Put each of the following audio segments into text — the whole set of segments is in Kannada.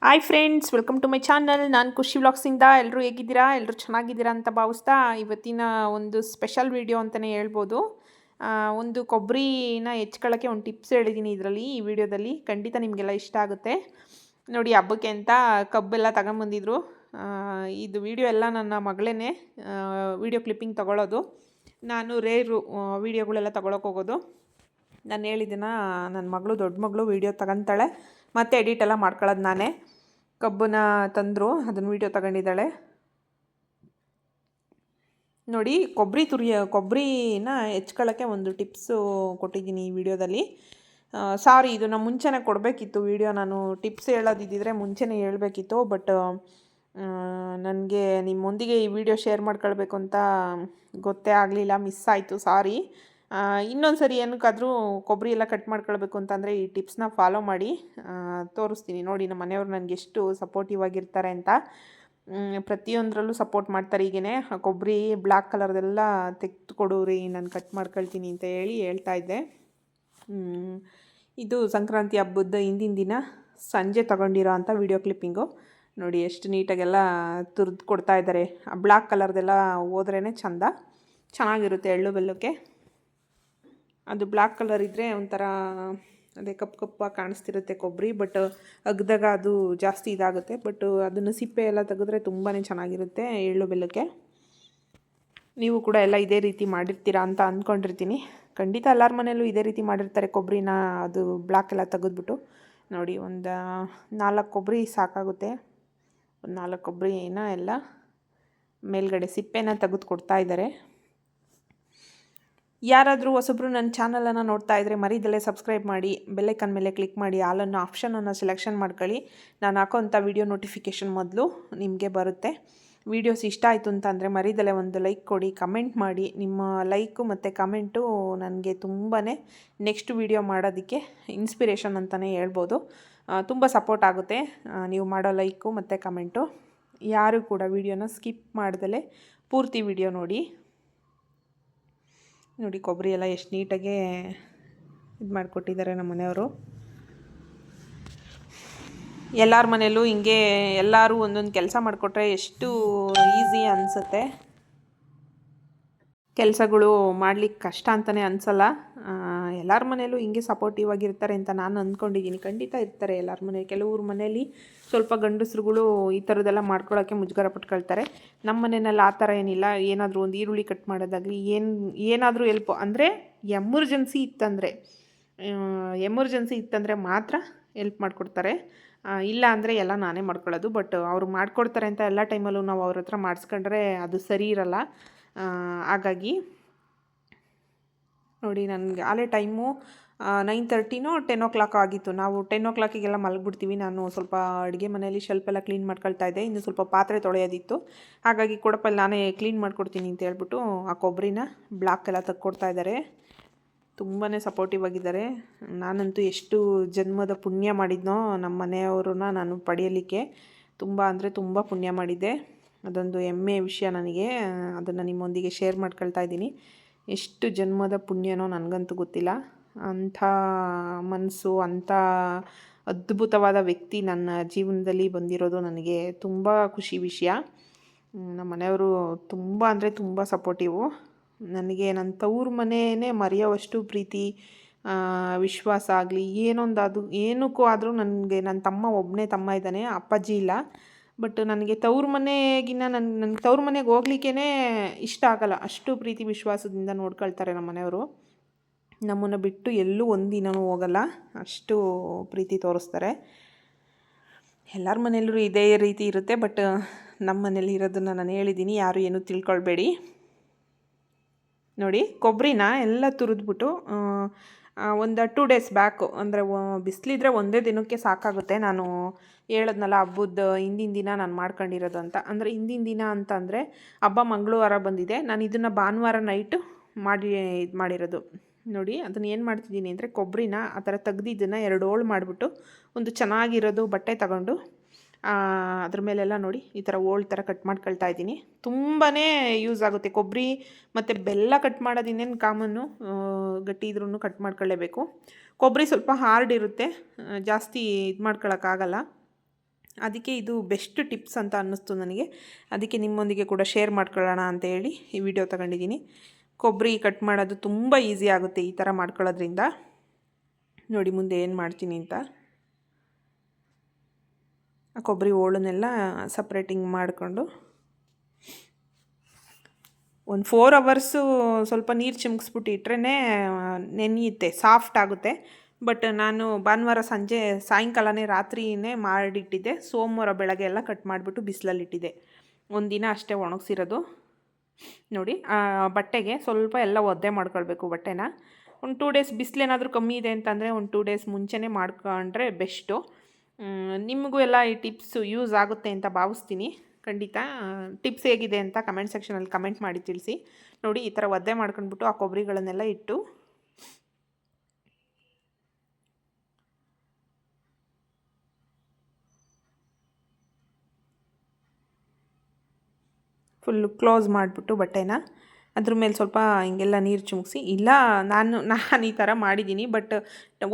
Hi friends, welcome to my channel. ನಾನು ಖುಷಿ ವ್ಲಾಗ್ಸಿಂದ. ಎಲ್ಲರೂ ಹೇಗಿದ್ದೀರಾ? ಎಲ್ಲರೂ ಚೆನ್ನಾಗಿದ್ದೀರಾ ಅಂತ ಭಾವಿಸ್ತಾ ಇವತ್ತಿನ ಒಂದು ಸ್ಪೆಷಲ್ ವಿಡಿಯೋ ಅಂತಲೇ ಹೇಳ್ಬೋದು. ಒಂದು ಕೊಬ್ಬರಿನ ಹೆಚ್ಕೊಳ್ಳೋಕ್ಕೆ ಒಂದು ಟಿಪ್ಸ್ ಹೇಳಿದ್ದೀನಿ ಈ ವಿಡಿಯೋದಲ್ಲಿ. ಖಂಡಿತ ನಿಮಗೆಲ್ಲ ಇಷ್ಟ ಆಗುತ್ತೆ. ನೋಡಿ, ಹಬ್ಬಕ್ಕೆ ಅಂತ ಕಬ್ಬೆಲ್ಲ ತಗೊಂಬಂದಿದ್ರು. ಇದು ವಿಡಿಯೋ ಎಲ್ಲ ನನ್ನ ಮಗಳೇ ವಿಡಿಯೋ ಕ್ಲಿಪ್ಪಿಂಗ್ ತೊಗೊಳ್ಳೋದು. ನಾನು ರೇರು ವಿಡಿಯೋಗಳೆಲ್ಲ ತೊಗೊಳಕ್ಕೆ ಹೋಗೋದು. ನಾನು ಹೇಳಿದ್ದನ್ನು ನನ್ನ ಮಗಳು, ದೊಡ್ಡ ಮಗಳು ವೀಡಿಯೋ ತಗೊತಾಳೆ, ಮತ್ತು ಎಡಿಟ್ ಎಲ್ಲ ಮಾಡ್ಕೊಳ್ಳೋದು ನಾನೇ. ಕಬ್ಬನ್ನ ತಂದರು, ಅದನ್ನು ವೀಡಿಯೋ ತಗೊಂಡಿದ್ದಾಳೆ. ನೋಡಿ, ಕೊಬ್ಬರಿನ ಹೆಚ್ಕೊಳ್ಳೋಕ್ಕೆ ಒಂದು ಟಿಪ್ಸು ಕೊಟ್ಟಿದ್ದೀನಿ ಈ ವಿಡಿಯೋದಲ್ಲಿ. ಸಾರಿ, ಇದು ನಾನು ಮುಂಚೆನೇ ಕೊಡಬೇಕಿತ್ತು ವಿಡಿಯೋ. ನಾನು ಟಿಪ್ಸ್ ಹೇಳೋದಿದ್ದರೆ ಮುಂಚೆನೇ ಹೇಳಬೇಕಿತ್ತು. ಬಟ್ ನನಗೆ ನಿಮ್ಮೊಂದಿಗೆ ಈ ವಿಡಿಯೋ ಶೇರ್ ಮಾಡ್ಕೊಳ್ಬೇಕು ಅಂತ ಗೊತ್ತೇ ಆಗಲಿಲ್ಲ, ಮಿಸ್ ಆಯಿತು, ಸಾರಿ. ಇನ್ನೊಂದು ಸರಿ ಏನಕ್ಕಾದರೂ ಕೊಬ್ಬರಿ ಎಲ್ಲ ಕಟ್ ಮಾಡ್ಕೊಳ್ಬೇಕು ಅಂತಂದರೆ ಈ ಟಿಪ್ಸ್ನ ಫಾಲೋ ಮಾಡಿ. ತೋರಿಸ್ತೀನಿ ನೋಡಿ ನಮ್ಮ ಮನೆಯವರು ನನಗೆ ಎಷ್ಟು ಸಪೋರ್ಟಿವ್ ಆಗಿರ್ತಾರೆ ಅಂತ. ಪ್ರತಿಯೊಂದರಲ್ಲೂ ಸಪೋರ್ಟ್ ಮಾಡ್ತಾರೆ. ಈಗೇ ಕೊಬ್ಬರಿ ಬ್ಲ್ಯಾಕ್ ಕಲರ್ದೆಲ್ಲ ತೆಗೆದುಕೊಡೋರಿ, ನಾನು ಕಟ್ ಮಾಡ್ಕೊಳ್ತೀನಿ ಅಂತ ಹೇಳ್ತಾ ಇದ್ದೆ. ಇದು ಸಂಕ್ರಾಂತಿ ಹಬ್ಬದ ಹಿಂದಿನ ದಿನ ಸಂಜೆ ತಗೊಂಡಿರೋ ಅಂಥ ವಿಡಿಯೋ ಕ್ಲಿಪ್ಪಿಂಗು. ನೋಡಿ ಎಷ್ಟು ನೀಟಾಗೆಲ್ಲ ತುರಿದು ಕೊಡ್ತಾ ಇದ್ದಾರೆ. ಆ ಬ್ಲ್ಯಾಕ್ ಕಲರ್ದೆಲ್ಲ ಹೋದ್ರೇ ಚೆನ್ನಾಗಿರುತ್ತೆ ಎಳ್ಳು ಬೆಲ್ಲಕ್ಕೆ. ಅದು ಬ್ಲ್ಯಾಕ್ ಕಲರ್ ಇದ್ದರೆ ಒಂಥರ ಅದೇ ಕಪ್ಪಾಗಿ ಕಾಣಿಸ್ತಿರುತ್ತೆ ಕೊಬ್ಬರಿ. ಬಟ್ ಅಗ್ದಾಗ ಅದು ಜಾಸ್ತಿ ಇದಾಗುತ್ತೆ. ಬಟ್ ಅದನ್ನು ಸಿಪ್ಪೆ ಎಲ್ಲ ತೆಗೆದ್ರೆ ತುಂಬಾ ಚೆನ್ನಾಗಿರುತ್ತೆ ಎಳ್ಳು ಬೆಲ್ಲಕ್ಕೆ. ನೀವು ಕೂಡ ಎಲ್ಲ ಇದೇ ರೀತಿ ಮಾಡಿರ್ತೀರಾ ಅಂತ ಅಂದ್ಕೊಂಡಿರ್ತೀನಿ. ಖಂಡಿತ ಎಲ್ಲರ ಮನೆಯಲ್ಲೂ ಇದೇ ರೀತಿ ಮಾಡಿರ್ತಾರೆ. ಕೊಬ್ಬರಿನ ಅದು ಬ್ಲ್ಯಾಕ್ ಎಲ್ಲ ತೆಗೆದ್ಬಿಟ್ಟು. ನೋಡಿ, ಒಂದು 4 ಕೊಬ್ಬರಿ ಸಾಕಾಗುತ್ತೆ. ಒಂದು 4 ಕೊಬ್ಬರಿನ ಎಲ್ಲ ಮೇಲ್ಗಡೆ ಸಿಪ್ಪೆನ ತೆಗೆದು ಕೊಡ್ತಾ ಇದ್ದಾರೆ. ಯಾರಾದರೂ ಹೊಸಬ್ರು ನನ್ನ ಚಾನಲನ್ನು ನೋಡ್ತಾ ಇದ್ದರೆ ಮರಿದಲ್ಲೇ ಸಬ್ಸ್ಕ್ರೈಬ್ ಮಾಡಿ, ಬೆಲ್ಲೈಕನ್ ಮೇಲೆ ಕ್ಲಿಕ್ ಮಾಡಿ, ಆಲನ್ನು ಆಪ್ಷನನ್ನು ಸೆಲೆಕ್ಷನ್ ಮಾಡ್ಕೊಳ್ಳಿ. ನಾನು ಹಾಕೋಂಥ ವಿಡಿಯೋ ನೋಟಿಫಿಕೇಷನ್ ಮೊದಲು ನಿಮಗೆ ಬರುತ್ತೆ. ವೀಡಿಯೋಸ್ ಇಷ್ಟ ಆಯಿತು ಅಂತಂದರೆ ಮರಿದಲ್ಲೇ ಒಂದು ಲೈಕ್ ಕೊಡಿ, ಕಮೆಂಟ್ ಮಾಡಿ. ನಿಮ್ಮ ಲೈಕು ಮತ್ತು ಕಮೆಂಟು ನನಗೆ ತುಂಬಾ ನೆಕ್ಸ್ಟ್ ವೀಡಿಯೋ ಮಾಡೋದಕ್ಕೆ ಇನ್ಸ್ಪಿರೇಷನ್ ಅಂತಲೇ ಹೇಳ್ಬೋದು. ತುಂಬ ಸಪೋರ್ಟ್ ಆಗುತ್ತೆ ನೀವು ಮಾಡೋ ಲೈಕು ಮತ್ತು ಕಮೆಂಟು. ಯಾರು ಕೂಡ ವೀಡಿಯೋನ ಸ್ಕಿಪ್ ಮಾಡ್ದಲೇ ಪೂರ್ತಿ ವೀಡಿಯೋ ನೋಡಿ. ನೋಡಿ, ಕೊಬ್ಬರಿ ಎಲ್ಲ ಎಷ್ಟು ನೀಟಾಗೆ ಇದು ಮಾಡಿಕೊಟ್ಟಿದ್ದಾರೆ ನಮ್ಮ ಮನೆಯವರು. ಎಲ್ಲರ ಮನೆಯಲ್ಲೂ ಹಿಂಗೆ ಎಲ್ಲರೂ ಒಂದೊಂದು ಕೆಲಸ ಮಾಡಿಕೊಟ್ರೆ ಎಷ್ಟು ಈಸಿ ಅನಿಸುತ್ತೆ. ಕೆಲಸಗಳು ಮಾಡಲಿಕ್ಕೆ ಕಷ್ಟ ಅಂತಲೇ ಅನಿಸಲ್ಲ. ಎಲ್ಲರ ಮನೆಯಲ್ಲೂ ಹಿಂಗೆ ಸಪೋರ್ಟಿವ್ ಆಗಿರ್ತಾರೆ ಅಂತ ನಾನು ಅಂದ್ಕೊಂಡಿದ್ದೀನಿ. ಖಂಡಿತ ಇರ್ತಾರೆ ಎಲ್ಲರ ಮನೆ. ಕೆಲವ್ರ ಮನೆಯಲ್ಲಿ ಸ್ವಲ್ಪ ಗಂಡಸ್ರುಗಳು ಈ ಥರದ್ದೆಲ್ಲ ಮಾಡ್ಕೊಳ್ಳೋಕ್ಕೆ ಮುಜುಗರ ಪಟ್ಕೊಳ್ತಾರೆ. ನಮ್ಮ ಮನೆಯಲ್ಲಿ ಆ ಥರ ಏನಿಲ್ಲ. ಏನಾದರೂ ಒಂದು ಈರುಳ್ಳಿ ಕಟ್ ಮಾಡೋದಾಗಲಿ, ಏನಾದರೂ ಹೆಲ್ಪ್ ಅಂದರೆ ಎಮರ್ಜೆನ್ಸಿ ಇತ್ತಂದರೆ ಮಾತ್ರ ಹೆಲ್ಪ್ ಮಾಡಿಕೊಡ್ತಾರೆ. ಇಲ್ಲ ಅಂದರೆ ಎಲ್ಲ ನಾನೇ ಮಾಡ್ಕೊಳ್ಳೋದು. ಬಟ್ ಅವರು ಮಾಡಿಕೊಡ್ತಾರೆ ಅಂತ ಎಲ್ಲ ಟೈಮಲ್ಲೂ ನಾವು ಅವ್ರ ಹತ್ರ ಮಾಡಿಸ್ಕೊಂಡ್ರೆ ಅದು ಸರಿ ಇರಲ್ಲ. ಹಾಗಾಗಿ ನೋಡಿ, ನನಗೆ ಆಲೇ ಟೈಮು 9:30 10 ಆಗಿತ್ತು. ನಾವು 10 ಮಲಗಿಬಿಡ್ತೀವಿ. ನಾನು ಸ್ವಲ್ಪ ಅಡುಗೆ ಮನೆಯಲ್ಲಿ ಶೆಲ್ಫೆಲ್ಲ ಕ್ಲೀನ್ ಮಾಡ್ಕೊಳ್ತಾ ಇದ್ದೆ. ಇನ್ನು ಸ್ವಲ್ಪ ಪಾತ್ರೆ ತೊಳೆಯೋದಿತ್ತು. ಹಾಗಾಗಿ ಕೊಡಪಲ್ಲಿ ನಾನೇ ಕ್ಲೀನ್ ಮಾಡ್ಕೊಡ್ತೀನಿ ಅಂತ ಹೇಳ್ಬಿಟ್ಟು ಆ ಕೊಬ್ಬರಿನ ಬ್ಲ್ಯಾಕ್ ಎಲ್ಲ ತೆಗ್ಕೊಡ್ತಾ ಇದ್ದಾರೆ. ತುಂಬಾ ಸಪೋರ್ಟಿವ್ ಆಗಿದ್ದಾರೆ. ನಾನಂತೂ ಎಷ್ಟು ಜನ್ಮದ ಪುಣ್ಯ ಮಾಡಿದ್ನೋ ನಮ್ಮ ಮನೆಯವ್ರನ್ನ ನಾನು ಪಡೆಯಲಿಕ್ಕೆ. ತುಂಬ ಅಂದರೆ ತುಂಬ ಪುಣ್ಯ ಮಾಡಿದ್ದೆ. ಅದೊಂದು ಹೆಮ್ಮೆಯ ವಿಷಯ ನನಗೆ. ಅದನ್ನು ನಿಮ್ಮೊಂದಿಗೆ ಶೇರ್ ಮಾಡ್ಕೊಳ್ತಾ ಇದ್ದೀನಿ. ಎಷ್ಟು ಜನ್ಮದ ಪುಣ್ಯನೋ ನನಗಂತೂ ಗೊತ್ತಿಲ್ಲ. ಅಂಥ ಮನಸ್ಸು, ಅಂಥ ಅದ್ಭುತವಾದ ವ್ಯಕ್ತಿ ನನ್ನ ಜೀವನದಲ್ಲಿ ಬಂದಿರೋದು ನನಗೆ ತುಂಬ ಖುಷಿ ವಿಷಯ. ನಮ್ಮ ಮನೆಯವರು ತುಂಬ ಅಂದರೆ ತುಂಬ ಸಪೋರ್ಟಿವು. ನನಗೆ ನನ್ನ ತವ್ರ ಮನೆಯೇ ಮರೆಯೋವಷ್ಟು ಪ್ರೀತಿ, ವಿಶ್ವಾಸ ಆಗಲಿ, ಏನಕ್ಕೂ ಆದರೂ ನನಗೆ ನನ್ನ ತಮ್ಮ ಒಬ್ಬನೇ ತಮ್ಮ ಇದ್ದಾನೆ, ಅಪ್ಪಾಜಿ ಇಲ್ಲ. ಬಟ್ ನನಗೆ ತವ್ರ ಮನೆಗಿನ್ನ ನನಗೆ ತವ್ರ ಮನೆಗೆ ಹೋಗ್ಲಿಕ್ಕೇ ಇಷ್ಟ ಆಗಲ್ಲ. ಅಷ್ಟು ಪ್ರೀತಿ ವಿಶ್ವಾಸದಿಂದ ನೋಡ್ಕೊಳ್ತಾರೆ ನಮ್ಮ ಮನೆಯವರು. ನಮ್ಮನ್ನು ಬಿಟ್ಟು ಎಲ್ಲೂ ಒಂದಿನವೂ ಹೋಗಲ್ಲ, ಅಷ್ಟು ಪ್ರೀತಿ ತೋರಿಸ್ತಾರೆ. ಎಲ್ಲರ ಮನೆಯಲ್ಲೂ ಇದೇ ರೀತಿ ಇರುತ್ತೆ. ಬಟ್ ನಮ್ಮ ಮನೇಲಿ ಇರೋದನ್ನು ನಾನು ಹೇಳಿದ್ದೀನಿ, ಯಾರು ಏನೂ ತಿಳ್ಕೊಳ್ಬೇಡಿ. ನೋಡಿ, ಕೊಬ್ಬರಿನ ಎಲ್ಲ ತುರಿದ್ಬಿಟ್ಟು ಒಂದು 2 days ಬ್ಯಾಕು, ಅಂದರೆ ಬಿಸಿಲಿದ್ರೆ ಒಂದೇ ದಿನಕ್ಕೆ ಸಾಕಾಗುತ್ತೆ. ನಾನು ಹೇಳಿದ್ನಲ್ಲ ಹಬ್ಬದ ಹಿಂದಿನ ದಿನ ನಾನು ಮಾಡ್ಕೊಂಡಿರೋದು ಅಂತ. ಅಂದರೆ ಹಿಂದಿನ ದಿನ ಅಂತಂದರೆ ಹಬ್ಬ ಮಂಗಳವಾರ ಬಂದಿದೆ. ನಾನು ಇದನ್ನು ಭಾನುವಾರ ನೈಟು ಇದು ಮಾಡಿರೋದು. ನೋಡಿ, ಅದನ್ನು ಏನು ಮಾಡ್ತಿದ್ದೀನಿ ಅಂದರೆ ಕೊಬ್ಬರಿನ ಆ ಥರ ತೆಗ್ದಿದ್ದನ್ನು 2 ಹೋಳು ಮಾಡಿಬಿಟ್ಟು ಒಂದು ಚೆನ್ನಾಗಿರೋದು ಬಟ್ಟೆ ತಗೊಂಡು ಅದ್ರ ಮೇಲೆಲ್ಲ ನೋಡಿ ಈ ಥರ ಹೋಳು ಥರ ಕಟ್ ಮಾಡ್ಕೊಳ್ತಾ ಇದ್ದೀನಿ. ತುಂಬಾ ಯೂಸ್ ಆಗುತ್ತೆ. ಕೊಬ್ಬರಿ ಮತ್ತು ಬೆಲ್ಲ ಕಟ್ ಮಾಡೋದು ಇನ್ನೇನು ಕಾಮನ್ನು, ಗಟ್ಟಿ ಇದ್ರೂ ಕಟ್ ಮಾಡ್ಕೊಳ್ಳೇಬೇಕು. ಕೊಬ್ಬರಿ ಸ್ವಲ್ಪ ಹಾರ್ಡ್ ಇರುತ್ತೆ, ಜಾಸ್ತಿ ಇದು ಮಾಡ್ಕೊಳಕ್ಕಾಗಲ್ಲ. ಅದಕ್ಕೆ ಇದು ಬೆಸ್ಟ್ ಟಿಪ್ಸ್ ಅಂತ ಅನ್ನಿಸ್ತು ನನಗೆ. ಅದಕ್ಕೆ ನಿಮ್ಮೊಂದಿಗೆ ಕೂಡ ಶೇರ್ ಮಾಡ್ಕೊಳ್ಳೋಣ ಅಂತ ಹೇಳಿ ಈ ವಿಡಿಯೋ ತಗೊಂಡಿದ್ದೀನಿ. ಕೊಬ್ಬರಿ ಕಟ್ ಮಾಡೋದು ತುಂಬ ಈಸಿ ಆಗುತ್ತೆ ಈ ಥರ ಮಾಡ್ಕೊಳ್ಳೋದ್ರಿಂದ. ನೋಡಿ ಮುಂದೆ ಏನು ಮಾಡ್ತೀನಿ ಅಂತ. ಆ ಕೊಬ್ಬರಿ ಹೋಳನ್ನೆಲ್ಲ ಸಪ್ರೇಟಿಂಗ್ ಮಾಡಿಕೊಂಡು ಒಂದು 4 ಅವರ್ಸು ಸ್ವಲ್ಪ ನೀರು ಚಿಮ್ಕಿಸ್ಬಿಟ್ಟು ಇಟ್ರೇ ನೆನೆಯುತ್ತೆ, ಸಾಫ್ಟ್ ಆಗುತ್ತೆ. ಬಟ್ ನಾನು ಭಾನುವಾರ ಸಾಯಂಕಾಲನೇ ರಾತ್ರಿಯೇ ಮಾಡಿಟ್ಟಿದ್ದೆ. ಸೋಮವಾರ ಬೆಳಗ್ಗೆ ಎಲ್ಲ ಕಟ್ ಮಾಡಿಬಿಟ್ಟು ಬಿಸಿಲಲ್ಲಿಟ್ಟಿದ್ದೆ. ಒಂದಿನ ಅಷ್ಟೇ ಒಣಗಿಸಿರೋದು. ನೋಡಿ ಬಟ್ಟೆಗೆ ಸ್ವಲ್ಪ ಎಲ್ಲ ಒದ್ದೆ ಮಾಡ್ಕೊಳ್ಬೇಕು ಬಟ್ಟೆನ. ಒಂದು 2 ಡೇಸ್ ಬಿಸಿಲೇನಾದರೂ ಕಮ್ಮಿ ಇದೆ ಅಂತಂದರೆ ಒಂದು 2 ಡೇಸ್ ಮುಂಚೆನೇ ಮಾಡ್ಕೊಂಡ್ರೆ ಬೆಸ್ಟು. ನಿಮಗೂ ಎಲ್ಲ ಈ ಟಿಪ್ಸು ಯೂಸ್ ಆಗುತ್ತೆ ಅಂತ ಭಾವಿಸ್ತೀನಿ. ಖಂಡಿತ ಟಿಪ್ಸ್ ಹೇಗಿದೆ ಅಂತ ಕಮೆಂಟ್ ಸೆಕ್ಷನಲ್ಲಿ ಕಮೆಂಟ್ ಮಾಡಿ ತಿಳಿಸಿ. ನೋಡಿ ಈ ಥರ ಒದ್ದೆ ಮಾಡ್ಕೊಂಡ್ಬಿಟ್ಟು ಆ ಕೊಬ್ಬರಿಗಳನ್ನೆಲ್ಲ ಇಟ್ಟು ಫುಲ್ಲು ಕ್ಲೋಸ್ ಮಾಡಿಬಿಟ್ಟು ಬಟ್ಟೆನ ಅದ್ರ ಮೇಲೆ ಸ್ವಲ್ಪ ಹಿಂಗೆಲ್ಲ ನೀರು ಚಿಮುಕ್ಸಿ, ಇಲ್ಲ ನಾನು ಈ ಥರ ಮಾಡಿದ್ದೀನಿ. ಬಟ್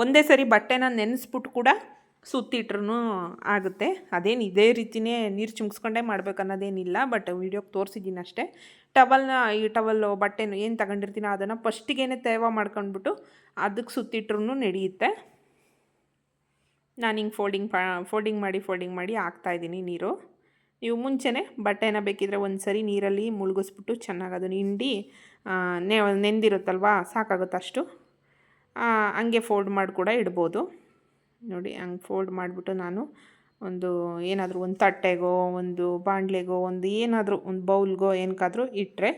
ಒಂದೇ ಸರಿ ಬಟ್ಟೆನ ನೆನೆಸ್ಬಿಟ್ಟು ಕೂಡ ಸುತ್ತಿಟ್ರೂ ಆಗುತ್ತೆ. ಅದೇನು ಇದೇ ರೀತಿಯೇ ನೀರು ಚಿಮ್ಸ್ಕೊಂಡೇ ಮಾಡ್ಬೇಕು ಅನ್ನೋದೇನಿಲ್ಲ. ಬಟ್ ವೀಡಿಯೋಗೆ ತೋರಿಸಿದ್ದೀನಿ ಅಷ್ಟೇ. ಈ ಟವಲ್ಲು ಬಟ್ಟೆನು ಏನು ತಗೊಂಡಿರ್ತೀನೋ ಅದನ್ನು ಫಸ್ಟಿಗೇ ತೇವ ಮಾಡ್ಕೊಂಡ್ಬಿಟ್ಟು ಅದಕ್ಕೆ ಸುತ್ತಿಟ್ರೂ ನಡೆಯುತ್ತೆ. ನಾನು ಹಿಂಗೆ ಫೋಲ್ಡಿಂಗ್ ಮಾಡಿ ಹಾಕ್ತಾಯಿದ್ದೀನಿ ನೀರು. ನೀವು ಮುಂಚೆನೇ ಬಟ್ಟೆನ ಬೇಕಿದ್ರೆ ಒಂದು ಸರಿ ನೀರಲ್ಲಿ ಮುಳುಗಿಸ್ಬಿಟ್ಟು ಚೆನ್ನಾಗಿ ಅದನ್ನು ಹಿಂಡಿ ನೆಂದಿರುತ್ತಲ್ವ, ಸಾಕಾಗುತ್ತೆ ಅಷ್ಟು. ಹಂಗೆ ಫೋಲ್ಡ್ ಮಾಡಿ ಕೂಡ ಇಡ್ಬೋದು. ನೋಡಿ ಹಂಗೆ ಫೋಲ್ಡ್ ಮಾಡಿಬಿಟ್ಟು ನಾನು ಏನಾದರೂ ಒಂದು ತಟ್ಟೆಗೋ ಒಂದು ಬಾಣಲೆಗೋ ಏನಾದರೂ ಒಂದು ಬೌಲ್ಗೋ ಏನಕ್ಕಾದರೂ ಇಟ್ಟರೆ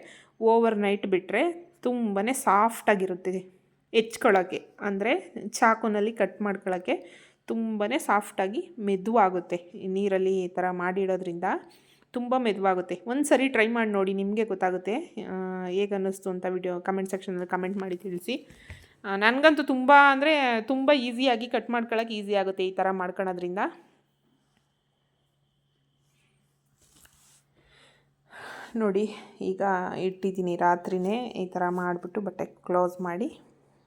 ಓವರ್ ನೈಟ್ ಬಿಟ್ಟರೆ ತುಂಬಾ ಸಾಫ್ಟಾಗಿರುತ್ತೆ. ಹೆಚ್ಕೊಳ್ಳೋಕ್ಕೆ ಅಂದರೆ ಚಾಕುನಲ್ಲಿ ಕಟ್ ಮಾಡ್ಕೊಳ್ಳೋಕ್ಕೆ ತುಂಬಾ ಸಾಫ್ಟಾಗಿ ಮೆದುವಾಗುತ್ತೆ. ನೀರಲ್ಲಿ ಈ ಥರ ಮಾಡಿಡೋದ್ರಿಂದ ತುಂಬ ಮೆದುವಾಗುತ್ತೆ. ಒಂದು ಸರಿ ಟ್ರೈ ಮಾಡಿ ನೋಡಿ, ನಿಮಗೆ ಗೊತ್ತಾಗುತ್ತೆ ಹೇಗೆ ಅನ್ನಿಸ್ತು ಅಂತ. ಕಮೆಂಟ್ ಸೆಕ್ಷನಲ್ಲಿ ಕಮೆಂಟ್ ಮಾಡಿ ತಿಳಿಸಿ. ನನಗಂತೂ ತುಂಬ ಈಸಿಯಾಗಿ ಕಟ್ ಮಾಡ್ಕೊಳ್ಳೋಕೆ ಈಸಿ ಆಗುತ್ತೆ ಈ ಥರ ಮಾಡ್ಕೊಳ್ಳೋದ್ರಿಂದ. ನೋಡಿ ಈಗ ಇಟ್ಟಿದ್ದೀನಿ, ರಾತ್ರಿಯೇ ಈ ಥರ ಮಾಡಿಬಿಟ್ಟು ಬಟ್ಟೆ ಕ್ಲೋಸ್ ಮಾಡಿ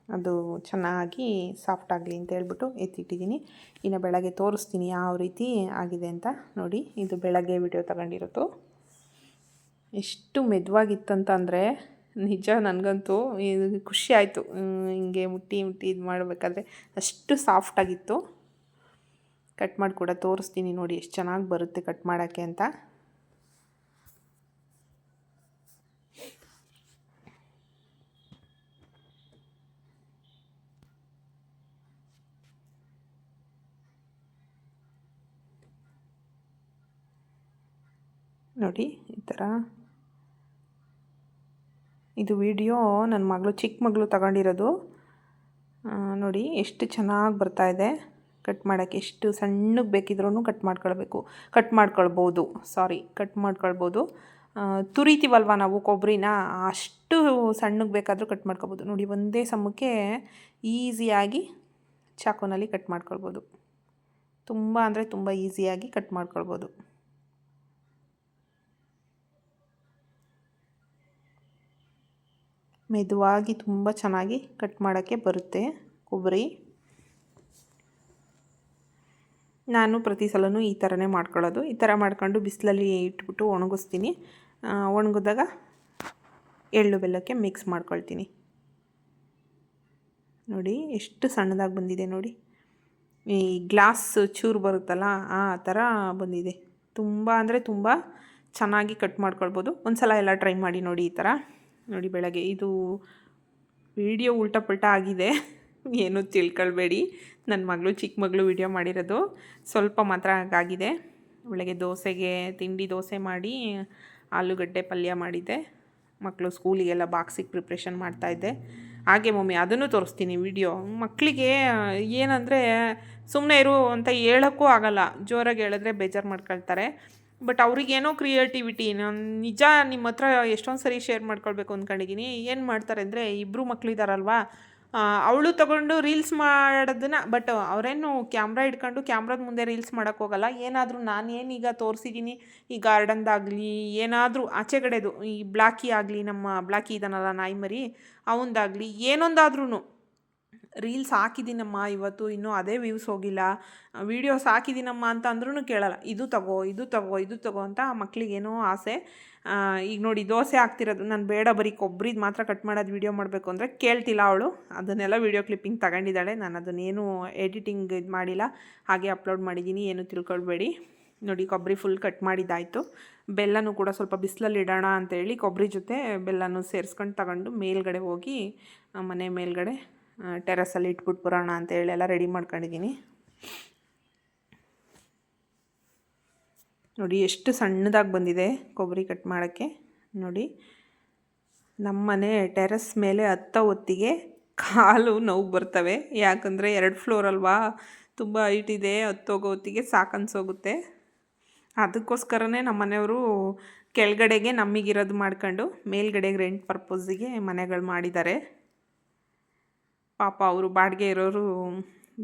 ಅದು ಚೆನ್ನಾಗಿ ಸಾಫ್ಟ್ ಆಗಲಿ ಅಂತ ಹೇಳ್ಬಿಟ್ಟು ಎತ್ತಿಟ್ಟಿದ್ದೀನಿ. ಇನ್ನು ಬೆಳಗ್ಗೆ ತೋರಿಸ್ತೀನಿ ಯಾವ ರೀತಿ ಆಗಿದೆ ಅಂತ. ನೋಡಿ ಇದು ಬೆಳಗ್ಗೆ ವಿಡಿಯೋ ತಗೊಂಡಿರೋದು. ಎಷ್ಟು ಮೆದುವಾಗಿತ್ತಂತಂದರೆ ನಿಜ ನನಗಂತೂ ಇದು ಖುಷಿ ಆಯಿತು. ಹಿಂಗೆ ಮುಟ್ಟಿ ಇದು ಮಾಡಬೇಕಾದ್ರೆ ಅಷ್ಟು ಸಾಫ್ಟಾಗಿತ್ತು. ಕಟ್ ಮಾಡಿ ಕೂಡ ತೋರಿಸ್ತೀನಿ ನೋಡಿ ಎಷ್ಟು ಚೆನ್ನಾಗಿ ಬರುತ್ತೆ ಕಟ್ ಮಾಡೋಕ್ಕೆ ಅಂತ. ನೋಡಿ ಈ ಥರ. ಇದು ವಿಡಿಯೋ ನನ್ನ ಚಿಕ್ಕ ಮಗಳು ತಗೊಂಡಿರೋದು. ನೋಡಿ ಎಷ್ಟು ಚೆನ್ನಾಗಿ ಬರ್ತಾಯಿದೆ. ಕಟ್ ಮಾಡೋಕ್ಕೆ ಎಷ್ಟು ಸಣ್ಣಗೆ ಬೇಕಿದ್ರೂ ಕಟ್ ಮಾಡ್ಕೊಳ್ಬೋದು. ತುರಿತೀವಲ್ವ ನಾವು ಕೊಬ್ಬರಿನ, ಅಷ್ಟು ಸಣ್ಣಗೆ ಬೇಕಾದರೂ ಕಟ್ ಮಾಡ್ಕೊಬೋದು. ನೋಡಿ ಒಂದೇ ಸಮಕ್ಕೆ ಈಸಿಯಾಗಿ ಚಾಕುನಲ್ಲಿ ಕಟ್ ಮಾಡ್ಕೊಳ್ಬೋದು. ತುಂಬ ಈಸಿಯಾಗಿ ಕಟ್ ಮಾಡ್ಕೊಳ್ಬೋದು. ಮೆದುವಾಗಿ ತುಂಬ ಚೆನ್ನಾಗಿ ಕಟ್ ಮಾಡೋಕ್ಕೆ ಬರುತ್ತೆ ಕೊಬ್ಬರಿ. ನಾನು ಪ್ರತಿ ಸಲವೂ ಈ ಥರನೇ ಮಾಡ್ಕೊಳ್ಳೋದು. ಈ ಥರ ಮಾಡ್ಕೊಂಡು ಬಿಸಿಲಲ್ಲಿ ಇಟ್ಬಿಟ್ಟು ಒಣಗಿಸ್ತೀನಿ. ಒಣಗಿದಾಗ ಎಳ್ಳು ಬೆಲ್ಲಕ್ಕೆ ಮಿಕ್ಸ್ ಮಾಡ್ಕೊಳ್ತೀನಿ. ನೋಡಿ ಎಷ್ಟು ಸಣ್ಣದಾಗಿ ಬಂದಿದೆ ನೋಡಿ. ಈ ಗ್ಲಾಸ್ ಚೂರು ಬರುತ್ತಲ್ಲ ಆ ಥರ ಬಂದಿದೆ. ತುಂಬ ಚೆನ್ನಾಗಿ ಕಟ್ ಮಾಡ್ಕೊಳ್ಬೋದು. ಒಂದು ಸಲ ಎಲ್ಲ ಟ್ರೈ ಮಾಡಿ ನೋಡಿ ಈ ಥರ. ನೋಡಿ ಬೆಳಗ್ಗೆ ಇದು ವಿಡಿಯೋ ಉಲ್ಟಾ ಆಗಿದೆ, ಏನೂ ತಿಳ್ಕೊಳ್ಬೇಡಿ. ನನ್ನ ಚಿಕ್ಕ ಮಗಳು ವಿಡಿಯೋ ಮಾಡಿರೋದು. ಸ್ವಲ್ಪ ಮಾತ್ರ ಆಗಿದೆ. ಬೆಳಗ್ಗೆ ತಿಂಡಿ ದೋಸೆ ಮಾಡಿ ಆಲೂಗಡ್ಡೆ ಪಲ್ಯ ಮಾಡಿದ್ದೆ. ಮಕ್ಕಳು ಸ್ಕೂಲಿಗೆಲ್ಲ ಬಾಕ್ಸಿಗೆ ಪ್ರಿಪ್ರೇಷನ್ ಮಾಡ್ತಾಯಿದ್ದೆ. ಹಾಗೆ ಮಮ್ಮಿ ಅದನ್ನು ತೋರಿಸ್ತೀನಿ ವಿಡಿಯೋ. ಮಕ್ಕಳಿಗೆ ಏನಂದರೆ ಸುಮ್ಮನೆ ಇರು ಅಂತ ಹೇಳೋಕ್ಕೂ ಆಗಲ್ಲ. ಜೋರಾಗಿ ಹೇಳಿದ್ರೆ ಬೇಜಾರು ಮಾಡ್ಕೊಳ್ತಾರೆ. ಬಟ್ ಅವ್ರಿಗೇನೋ ಕ್ರಿಯೇಟಿವಿಟಿ. ನಾನು ನಿಜ ನಿಮ್ಮ ಹತ್ರ ಎಷ್ಟೊಂದು ಸರಿ ಶೇರ್ ಮಾಡ್ಕೊಳ್ಬೇಕು ಅಂದ್ಕೊಂಡಿದ್ದೀನಿ. ಏನು ಮಾಡ್ತಾರೆ ಅಂದರೆ, ಇಬ್ಬರು ಮಕ್ಕಳಿದ್ದಾರಲ್ವ, ಅವಳು ತಗೊಂಡು ರೀಲ್ಸ್ ಮಾಡೋದನ್ನು, ಬಟ್ ಅವರೇನು ಕ್ಯಾಮ್ರಾ ಇಟ್ಕೊಂಡು ಕ್ಯಾಮ್ರಾದ ಮುಂದೆ ರೀಲ್ಸ್ ಮಾಡೋಕ್ಕೋಗಲ್ಲ. ಏನಾದರೂ ನಾನೇನೀಗ ತೋರಿಸಿದ್ದೀನಿ, ಈ ಗಾರ್ಡನ್ದಾಗಲಿ ಏನಾದರೂ ಆಚೆಗಡೆದು, ಈ ಬ್ಲಾಕಿ ಆಗಲಿ, ನಮ್ಮ ಬ್ಲಾಕಿ ಇದ್ದಾನಲ್ಲ ನಾಯಿ ಮರಿ, ಅವನದಾಗಲಿ ಏನೊಂದಾದ್ರೂ ರೀಲ್ಸ್ ಹಾಕಿದ್ದೀನಮ್ಮ ಇವತ್ತು, ಇನ್ನೂ ಅದೇ ವ್ಯೂಸ್ ಹೋಗಿಲ್ಲ, ವೀಡಿಯೋಸ್ ಹಾಕಿದ್ದೀನಮ್ಮ ಅಂತ ಅಂದ್ರೂ ಕೇಳಲ್ಲ. ಇದು ತಗೋ, ಇದು ತಗೋ, ಇದು ತಗೋ ಅಂತ ಆ ಮಕ್ಳಿಗೇನೋ ಆಸೆ. ಈಗ ನೋಡಿ ದೋಸೆ ಹಾಕ್ತಿರೋದು, ನಾನು ಬೇಡ ಬರೀ ಕೊಬ್ಬರಿದು ಮಾತ್ರ ಕಟ್ ಮಾಡೋದು ವೀಡಿಯೋ ಮಾಡಬೇಕು ಅಂದರೆ ಕೇಳ್ತಿಲ್ಲ ಅವಳು. ಅದನ್ನೆಲ್ಲ ವೀಡಿಯೋ ಕ್ಲಿಪ್ಪಿಂಗ್ ತಗೊಂಡಿದ್ದಾಳೆ. ನಾನು ಅದನ್ನೇನು ಎಡಿಟಿಂಗ್ ಇದು ಮಾಡಿಲ್ಲ, ಹಾಗೆ ಅಪ್ಲೋಡ್ ಮಾಡಿದ್ದೀನಿ, ಏನು ತಿಳ್ಕೊಳ್ಬೇಡಿ. ನೋಡಿ ಕೊಬ್ಬರಿ ಫುಲ್ ಕಟ್ ಮಾಡಿದ್ದಾಯಿತು. ಬೆಲ್ಲನೂ ಕೂಡ ಸ್ವಲ್ಪ ಬಿಸಿಲಲ್ಲಿ ಇಡೋಣ ಅಂತೇಳಿ ಕೊಬ್ಬರಿ ಜೊತೆ ಬೆಲ್ಲನೂ ಸೇರಿಸ್ಕೊಂಡು ತಗೊಂಡು ಮೇಲ್ಗಡೆ ಹೋಗಿ ಮನೆ ಮೇಲ್ಗಡೆ ಟೆರಸಲ್ಲಿ ಇಟ್ಬಿಟ್ಟು ಬರೋಣ ಅಂತೇಳಿ ಎಲ್ಲ ರೆಡಿ ಮಾಡ್ಕೊಂಡಿದ್ದೀನಿ. ನೋಡಿ ಎಷ್ಟು ಸಣ್ಣದಾಗಿ ಬಂದಿದೆ ಕೊಬ್ಬರಿ ಕಟ್ ಮಾಡೋಕ್ಕೆ. ನೋಡಿ ನಮ್ಮ ಮನೆ ಟೆರಸ್ ಮೇಲೆ ಹತ್ತೋ ಹೊತ್ತಿಗೆ ಕಾಲು ನೋವು ಬರ್ತವೆ, ಯಾಕಂದರೆ 2 ಫ್ಲೋರ್ ಅಲ್ವಾ, ತುಂಬ ಹೈಟ್ ಇದೆ. ಹತ್ತೋಗೋ ಹೊತ್ತಿಗೆ ಸಾಕನ್ಸೋಗುತ್ತೆ. ಅದಕ್ಕೋಸ್ಕರನೇ ನಮ್ಮ ಮನೆಯವರು ಕೆಳಗಡೆಗೆ ನಮಗಿರೋದು ಮಾಡ್ಕೊಂಡು ಮೇಲ್ಗಡೆಗೆ ರೆಂಟ್ ಪರ್ಪೋಸಿಗೆ ಮನೆಗಳು ಮಾಡಿದ್ದಾರೆ. ಪಾಪ ಅವರು ಬಾಡಿಗೆ ಇರೋರು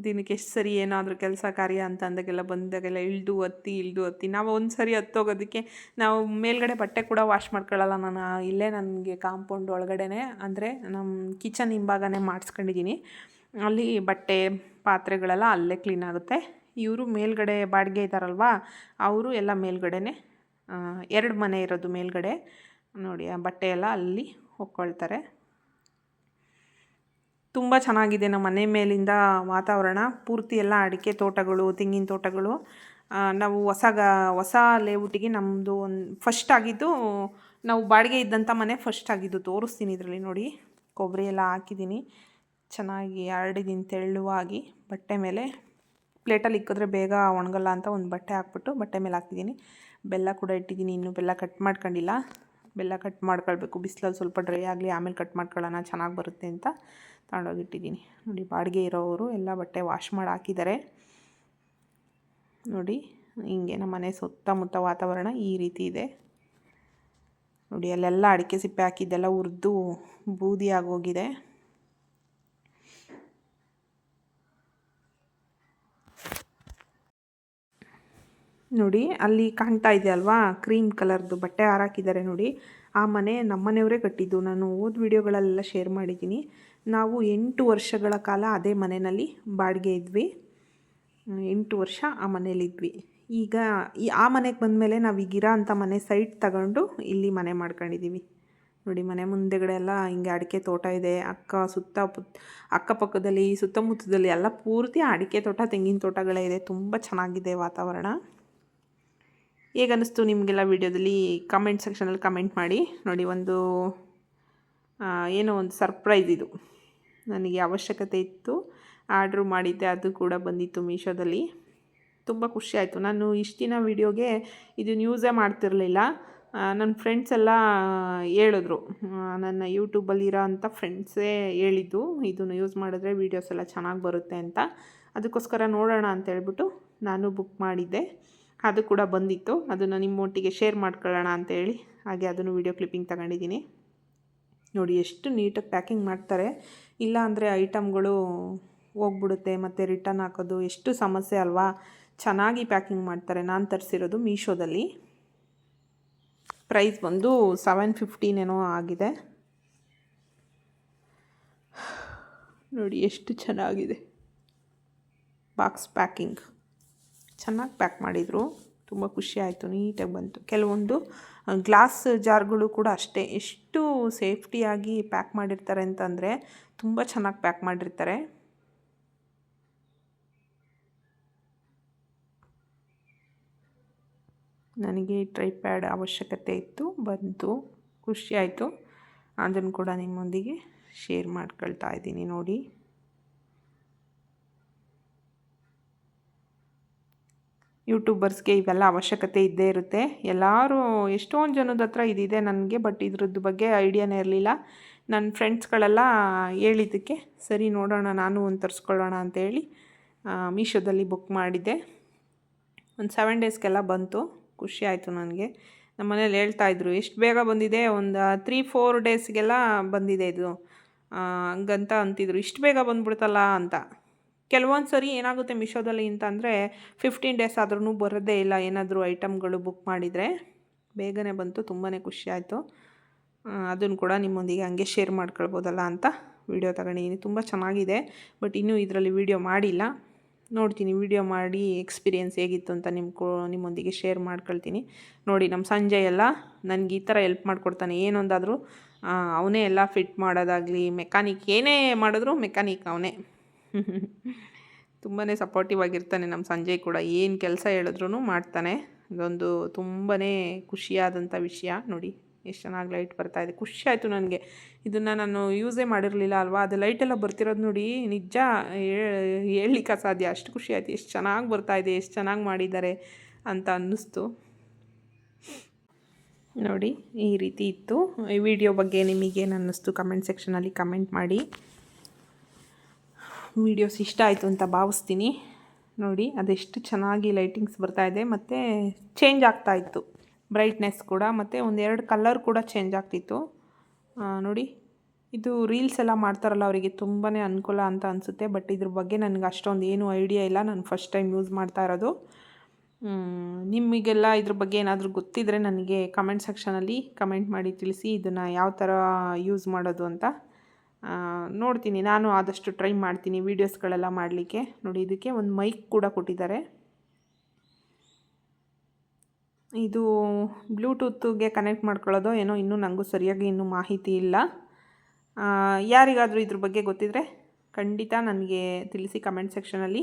ದಿನಕ್ಕೆ ಎಷ್ಟು ಸರಿ ಏನಾದರೂ ಕೆಲಸ ಕಾರ್ಯ ಅಂತ ಅಂದಾಗೆಲ್ಲ ಬಂದಾಗೆಲ್ಲ ಇಳಿದು ಹತ್ತಿ ನಾವು ಒಂದು ಸರಿ ಹತ್ತೋಗೋದಕ್ಕೆ ನಾವು ಮೇಲ್ಗಡೆ ಬಟ್ಟೆ ಕೂಡ ವಾಶ್ ಮಾಡ್ಕೊಳ್ಳಲ್ಲ. ನಾನು ಇಲ್ಲೇ ನನಗೆ ಕಾಂಪೌಂಡ್ ಒಳಗಡೆನೆ, ಅಂದರೆ ನಮ್ಮ ಕಿಚನ್ ಹಿಂಭಾಗನೇ ಮಾಡಿಸ್ಕೊಂಡಿದ್ದೀನಿ. ಅಲ್ಲಿ ಬಟ್ಟೆ ಪಾತ್ರೆಗಳೆಲ್ಲ ಅಲ್ಲೇ ಕ್ಲೀನ್ ಆಗುತ್ತೆ. ಇವರು ಮೇಲ್ಗಡೆ ಬಾಡಿಗೆ ಇದ್ದಾರಲ್ವ, ಅವರು ಎಲ್ಲ ಮೇಲ್ಗಡೆನೆ, 2 ಮನೆ ಇರೋದು ಮೇಲ್ಗಡೆ. ನೋಡಿ ಆ ಬಟ್ಟೆ ಎಲ್ಲ ಅಲ್ಲಿ ಹೊಕ್ಕೊಳ್ತಾರೆ. ತುಂಬ ಚೆನ್ನಾಗಿದೆ ನಮ್ಮ ಮನೆ ಮೇಲಿಂದ ವಾತಾವರಣ. ಪೂರ್ತಿ ಎಲ್ಲ ಅಡಿಕೆ ತೋಟಗಳು, ತೆಂಗಿನ ತೋಟಗಳು. ನಾವು ಹೊಸ ಲೇಔಟಿಗೆ ನಮ್ಮದು ಫಸ್ಟ್ ಆಗಿದ್ದು, ನಾವು ಬಾಡಿಗೆ ಇದ್ದಂಥ ಮನೆ ಫಸ್ಟ್ ಆಗಿದ್ದು. ತೋರಿಸ್ತೀನಿ ಇದರಲ್ಲಿ ನೋಡಿ. ಕೊಬ್ಬರಿ ಎಲ್ಲ ಹಾಕಿದ್ದೀನಿ, ಚೆನ್ನಾಗಿ ಹರಡಿದ್ದೀನಿ ತೆಳ್ಳುವಾಗಿ. ಬಟ್ಟೆ ಮೇಲೆ ಪ್ಲೇಟಲ್ಲಿ ಇಕ್ಕಿದ್ರೆ ಬೇಗ ಒಣಗಲ್ಲ ಅಂತ ಒಂದು ಬಟ್ಟೆ ಹಾಕ್ಬಿಟ್ಟು ಬಟ್ಟೆ ಮೇಲೆ ಹಾಕಿದ್ದೀನಿ. ಬೆಲ್ಲ ಕೂಡ ಇಟ್ಟಿದ್ದೀನಿ, ಇನ್ನೂ ಬೆಲ್ಲ ಕಟ್ ಮಾಡ್ಕೊಂಡಿಲ್ಲ. ಬೆಲ್ಲ ಕಟ್ ಮಾಡ್ಕೊಳ್ಬೇಕು, ಬಿಸಿಲಲ್ಲಿ ಸ್ವಲ್ಪ ಡ್ರೈ ಆಗಲಿ, ಆಮೇಲೆ ಕಟ್ ಮಾಡ್ಕೊಳ್ಳೋಣ, ಚೆನ್ನಾಗಿ ಬರುತ್ತೆ ಅಂತ ತಗೊಂಡೋಗಿಟ್ಟಿದ್ದೀನಿ. ನೋಡಿ ಬಾಡಿಗೆ ಇರೋವರು ಎಲ್ಲ ಬಟ್ಟೆ ವಾಶ್ ಮಾಡಿ ಹಾಕಿದ್ದಾರೆ. ನೋಡಿ ಹಿಂಗೆ ನಮ್ಮ ಮನೆ ಸುತ್ತಮುತ್ತ ವಾತಾವರಣ ಈ ರೀತಿ ಇದೆ. ನೋಡಿ ಅಲ್ಲೆಲ್ಲ ಅಡಿಕೆ ಸಿಪ್ಪೆ ಹಾಕಿದ್ದೆಲ್ಲ ಹುರಿದು ಬೂದಿ ಆಗೋಗಿದೆ. ನೋಡಿ ಅಲ್ಲಿ ಕಾಣ್ತಾ ಇದೆ ಅಲ್ವಾ, ಕ್ರೀಮ್ ಕಲರ್ದು ಬಟ್ಟೆ ಹಾರಾಕಿದ್ದಾರೆ ನೋಡಿ. ಆ ಮನೆ ನಮ್ಮನೆಯವರೇ ಕಟ್ಟಿದ್ದು. ನಾನು ಓದ್ ವಿಡಿಯೋಗಳೆಲ್ಲ ಶೇರ್ ಮಾಡಿದ್ದೀನಿ. ನಾವು 8 ವರ್ಷಗಳ ಕಾಲ ಅದೇ ಮನೆಯಲ್ಲಿ ಬಾಡಿಗೆ ಇದ್ವಿ. 8 ವರ್ಷ ಆ ಮನೇಲಿದ್ವಿ. ಈಗ ಆ ಮನೆಗೆ ಬಂದಮೇಲೆ ನಾವೀಗಿರೋ ಅಂಥ ಮನೆ ಸೈಟ್ ತಗೊಂಡು ಇಲ್ಲಿ ಮನೆ ಮಾಡ್ಕೊಂಡಿದ್ದೀವಿ. ನೋಡಿ ಮನೆ ಮುಂದೆಗಡೆ ಎಲ್ಲ ಹಿಂಗೆ ಅಡಿಕೆ ತೋಟ ಇದೆ. ಅಕ್ಕಪಕ್ಕದಲ್ಲಿ ಸುತ್ತಮುತ್ತದಲ್ಲಿ ಎಲ್ಲ ಪೂರ್ತಿ ಅಡಿಕೆ ತೋಟ, ತೆಂಗಿನ ತೋಟಗಳೇ ಇದೆ. ತುಂಬ ಚೆನ್ನಾಗಿದೆ ವಾತಾವರಣ. ಹೇಗನ್ನಿಸ್ತು ನಿಮಗೆಲ್ಲ ವೀಡಿಯೋದಲ್ಲಿ ಕಮೆಂಟ್ ಸೆಕ್ಷನಲ್ಲಿ ಕಮೆಂಟ್ ಮಾಡಿ. ನೋಡಿ ಏನೋ ಒಂದು ಸರ್ಪ್ರೈಸ್ ಇದು, ನನಗೆ ಅವಶ್ಯಕತೆ ಇತ್ತು, ಆರ್ಡ್ರ್ ಮಾಡಿದ್ದೆ, ಅದು ಕೂಡ ಬಂದಿತ್ತು ಮೀಶೋದಲ್ಲಿ. ತುಂಬ ಖುಷಿ ಆಯಿತು. ನಾನು ಇಷ್ಟು ದಿನ ವೀಡಿಯೋಗೆ ಇದನ್ನು ಯೂಸೇ ಮಾಡ್ತಿರಲಿಲ್ಲ. ನನ್ನ ಫ್ರೆಂಡ್ಸ್ ಎಲ್ಲ ಹೇಳಿದ್ರು, ನನ್ನ ಯೂಟ್ಯೂಬಲ್ಲಿರೋ ಅಂಥ ಫ್ರೆಂಡ್ಸೇ ಹೇಳಿದ್ದು, ಇದನ್ನು ಯೂಸ್ ಮಾಡಿದ್ರೆ ವೀಡಿಯೋಸ್ ಎಲ್ಲ ಚೆನ್ನಾಗಿ ಬರುತ್ತೆ ಅಂತ. ಅದಕ್ಕೋಸ್ಕರ ನೋಡೋಣ ಅಂತ ಹೇಳ್ಬಿಟ್ಟು ನಾನು ಬುಕ್ ಮಾಡಿದ್ದೆ. ಅದು ಕೂಡ ಬಂದಿತ್ತು. ಅದನ್ನು ನಿಮ್ಮೊಟ್ಟಿಗೆ ಶೇರ್ ಮಾಡ್ಕೊಳ್ಳೋಣ ಅಂತೇಳಿ ಹಾಗೆ ಅದನ್ನು ವೀಡಿಯೋ ಕ್ಲಿಪ್ಪಿಂಗ್ ತಗೊಂಡಿದ್ದೀನಿ. ನೋಡಿ ಎಷ್ಟು ನೀಟಾಗಿ ಪ್ಯಾಕಿಂಗ್ ಮಾಡ್ತಾರೆ. ಇಲ್ಲ ಅಂದರೆ ಐಟಮ್ಗಳು ಹೋಗ್ಬಿಡುತ್ತೆ, ಮತ್ತು ರಿಟರ್ನ್ ಹಾಕೋದು ಎಷ್ಟು ಸಮಸ್ಯೆ ಅಲ್ವಾ. ಚೆನ್ನಾಗಿ ಪ್ಯಾಕಿಂಗ್ ಮಾಡ್ತಾರೆ. ನಾನು ತರಿಸಿರೋದು ಮೀಶೋದಲ್ಲಿ. ಪ್ರೈಸ್ ಬಂದು 715 ಏನೋ ಆಗಿದೆ. ನೋಡಿ ಎಷ್ಟು ಚೆನ್ನಾಗಿದೆ. ಬಾಕ್ಸ್ ಪ್ಯಾಕಿಂಗ್ ಚೆನ್ನಾಗಿ ಪ್ಯಾಕ್ ಮಾಡಿದರು. ತುಂಬ ಖುಷಿ ಆಯಿತು, ನೀಟಾಗಿ ಬಂತು. ಕೆಲವೊಂದು ಗ್ಲಾಸ್ ಜಾರ್ಗಳು ಕೂಡ ಅಷ್ಟೇ, ಎಷ್ಟು ಸೇಫ್ಟಿಯಾಗಿ ಪ್ಯಾಕ್ ಮಾಡಿರ್ತಾರೆ ಅಂತಂದರೆ ತುಂಬ ಚೆನ್ನಾಗಿ ಪ್ಯಾಕ್ ಮಾಡಿರ್ತಾರೆ. ನನಗೆ ಟ್ರೈಪ್ಯಾಡ್ ಅವಶ್ಯಕತೆ ಇತ್ತು, ಬಂತು, ಖುಷಿ ಆಯಿತು. ಅದನ್ನು ಕೂಡ ನಿಮ್ಮೊಂದಿಗೆ ಶೇರ್ ಮಾಡ್ಕೊಳ್ತಾ ಇದ್ದೀನಿ. ನೋಡಿ ಯೂಟ್ಯೂಬರ್ಸ್ಗೆ ಇವೆಲ್ಲ ಅವಶ್ಯಕತೆ ಇದ್ದೇ ಇರುತ್ತೆ. ಎಲ್ಲರೂ ಎಷ್ಟೊಂದು ಜನದ ಹತ್ರ ಇದಿದೆ ನನಗೆ, ಬಟ್ ಇದ್ರದ್ದು ಬಗ್ಗೆ ಐಡಿಯಾನೇ ಇರಲಿಲ್ಲ. ನನ್ನ ಫ್ರೆಂಡ್ಸ್ಗಳೆಲ್ಲ ಹೇಳಿದ್ದಕ್ಕೆ ಸರಿ ನೋಡೋಣ ನಾನು ಒಂದು ತರಿಸ್ಕೊಳ್ಳೋಣ ಅಂತೇಳಿ ಮೀಶೋದಲ್ಲಿ ಬುಕ್ ಮಾಡಿದ್ದೆ. ಒಂದು 7 ಡೇಸ್ಗೆಲ್ಲ ಬಂತು. ಖುಷಿ ಆಯಿತು ನನಗೆ. ನಮ್ಮ ಮನೇಲಿ ಹೇಳ್ತಾಯಿದ್ರು ಎಷ್ಟು ಬೇಗ ಬಂದಿದೆ, ಒಂದು 3-4 ಡೇಸ್ಗೆಲ್ಲ ಬಂದಿದೆ ಇದು ಹಂಗಂತ ಅಂತಿದ್ರು. ಇಷ್ಟು ಬೇಗ ಬಂದ್ಬಿಡ್ತಲ್ಲ ಅಂತ. ಕೆಲವೊಂದು ಸರಿ ಏನಾಗುತ್ತೆ ಮೀಶೋದಲ್ಲಿ ಅಂತಂದರೆ 15 ಡೇಸ್ ಆದ್ರೂ ಬರೋದೇ ಇಲ್ಲ. ಏನಾದರೂ ಐಟಮ್ಗಳು ಬುಕ್ ಮಾಡಿದರೆ ಬೇಗನೆ ಬಂತು. ತುಂಬಾ ಖುಷಿ ಆಯಿತು. ಅದನ್ನು ಕೂಡ ನಿಮ್ಮೊಂದಿಗೆ ಹಂಗೆ ಶೇರ್ ಮಾಡ್ಕೊಳ್ಬೋದಲ್ಲ ಅಂತ ವಿಡಿಯೋ ತಗೊಂಡಿದ್ದೀನಿ. ತುಂಬ ಚೆನ್ನಾಗಿದೆ. ಬಟ್ ಇನ್ನೂ ಇದರಲ್ಲಿ ವಿಡಿಯೋ ಮಾಡಿಲ್ಲ. ನೋಡ್ತೀನಿ ವಿಡಿಯೋ ಮಾಡಿ ಎಕ್ಸ್ಪೀರಿಯೆನ್ಸ್ ಹೇಗಿತ್ತು ಅಂತ ನಿಮ್ಮೊಂದಿಗೆ ಶೇರ್ ಮಾಡ್ಕೊಳ್ತೀನಿ. ನೋಡಿ ನಮ್ಮ ಸಂಜಯ್ ಎಲ್ಲ ನನಗೆ ಈ ಥರ ಹೆಲ್ಪ್ ಮಾಡಿಕೊಡ್ತಾನೆ. ಏನೊಂದಾದರೂ ಅವನೇ ಎಲ್ಲ ಫಿಟ್ ಮಾಡೋದಾಗಲಿ, ಮೆಕ್ಯಾನಿಕ್ ಏನೇ ಮಾಡಿದ್ರು ಮೆಕ್ಯಾನಿಕ್ ಅವನೇ. ತುಂಬಾ ಸಪೋರ್ಟಿವ್ ಆಗಿರ್ತಾನೆ ನಮ್ಮ ಸಂಜಯ್ ಕೂಡ. ಏನು ಕೆಲಸ ಹೇಳಿದ್ರೂ ಮಾಡ್ತಾನೆ. ಇದೊಂದು ತುಂಬಾ ಖುಷಿಯಾದಂಥ ವಿಷಯ. ನೋಡಿ ಎಷ್ಟು ಚೆನ್ನಾಗಿ ಲೈಟ್ ಬರ್ತಾಯಿದೆ. ಖುಷಿ ಆಯಿತು ನನಗೆ. ಇದನ್ನು ನಾನು ಯೂಸೇ ಮಾಡಿರಲಿಲ್ಲ ಅಲ್ವಾ, ಅದು ಲೈಟೆಲ್ಲ ಬರ್ತಿರೋದು ನೋಡಿ ನಿಜ ಹೇಳಲಿಕ್ಕೆ ಅಸಾಧ್ಯ. ಅಷ್ಟು ಖುಷಿ ಆಯಿತು. ಎಷ್ಟು ಚೆನ್ನಾಗಿ ಬರ್ತಾಯಿದೆ, ಎಷ್ಟು ಚೆನ್ನಾಗಿ ಮಾಡಿದ್ದಾರೆ ಅಂತ ಅನ್ನಿಸ್ತು. ನೋಡಿ ಈ ರೀತಿ ಇತ್ತು. ಈ ವಿಡಿಯೋ ಬಗ್ಗೆ ನಿಮಗೇನು ಅನ್ನಿಸ್ತು ಕಮೆಂಟ್ ಸೆಕ್ಷನಲ್ಲಿ ಕಮೆಂಟ್ ಮಾಡಿ. ವೀಡಿಯೋಸ್ ಇಷ್ಟ ಆಯಿತು ಅಂತ ಭಾವಿಸ್ತೀನಿ. ನೋಡಿ ಅದೆಷ್ಟು ಚೆನ್ನಾಗಿ ಲೈಟಿಂಗ್ಸ್ ಬರ್ತಾಯಿದೆ ಮತ್ತು ಚೇಂಜ್ ಆಗ್ತಾಯಿತ್ತು ಬ್ರೈಟ್ನೆಸ್ ಕೂಡ, ಮತ್ತು ಒಂದೆರಡು ಕಲರ್ ಕೂಡ ಚೇಂಜ್ ಆಗ್ತಿತ್ತು. ನೋಡಿ ಇದು ರೀಲ್ಸ್ ಎಲ್ಲ ಮಾಡ್ತಾರಲ್ಲ ಅವರಿಗೆ ತುಂಬಾ ಅನುಕೂಲ ಅಂತ ಅನಿಸುತ್ತೆ. ಬಟ್ ಇದ್ರ ಬಗ್ಗೆ ನನಗೆ ಅಷ್ಟೊಂದು ಏನೂ ಐಡಿಯಾ ಇಲ್ಲ. ನಾನು ಫಸ್ಟ್ ಟೈಮ್ ಯೂಸ್ ಮಾಡ್ತಾ ಇರೋದು. ನಿಮಗೆಲ್ಲ ಇದ್ರ ಬಗ್ಗೆ ಏನಾದರೂ ಗೊತ್ತಿದ್ದರೆ ನನಗೆ ಕಮೆಂಟ್ ಸೆಕ್ಷನಲ್ಲಿ ಕಮೆಂಟ್ ಮಾಡಿ ತಿಳಿಸಿ, ಇದನ್ನು ಯಾವ ಥರ ಯೂಸ್ ಮಾಡೋದು ಅಂತ. ನೋಡ್ತೀನಿ, ನಾನು ಆದಷ್ಟು ಟ್ರೈ ಮಾಡ್ತೀನಿ ವೀಡಿಯೋಸ್ಗಳೆಲ್ಲ ಮಾಡಲಿಕ್ಕೆ. ನೋಡಿ ಇದಕ್ಕೆ ಒಂದು ಮೈಕ್ ಕೂಡ ಕೊಟ್ಟಿದ್ದಾರೆ. ಇದು ಬ್ಲೂಟೂತ್ಗೆ ಕನೆಕ್ಟ್ ಮಾಡ್ಕೊಳ್ಳೋದೋ ಏನೋ ಇನ್ನೂ ನನಗೂ ಸರಿಯಾಗಿ ಇನ್ನೂ ಮಾಹಿತಿ ಇಲ್ಲ. ಯಾರಿಗಾದರೂ ಇದ್ರ ಬಗ್ಗೆ ಗೊತ್ತಿದ್ದರೆ ಖಂಡಿತ ನನಗೆ ತಿಳಿಸಿ ಕಮೆಂಟ್ ಸೆಕ್ಷನಲ್ಲಿ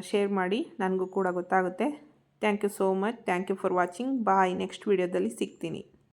ಶೇರ್ ಮಾಡಿ, ನನಗೂ ಕೂಡ ಗೊತ್ತಾಗುತ್ತೆ. Thank you so much. Thank you for watching. Bye. Next ವೀಡಿಯೋದಲ್ಲಿ ಸಿಗ್ತೀನಿ.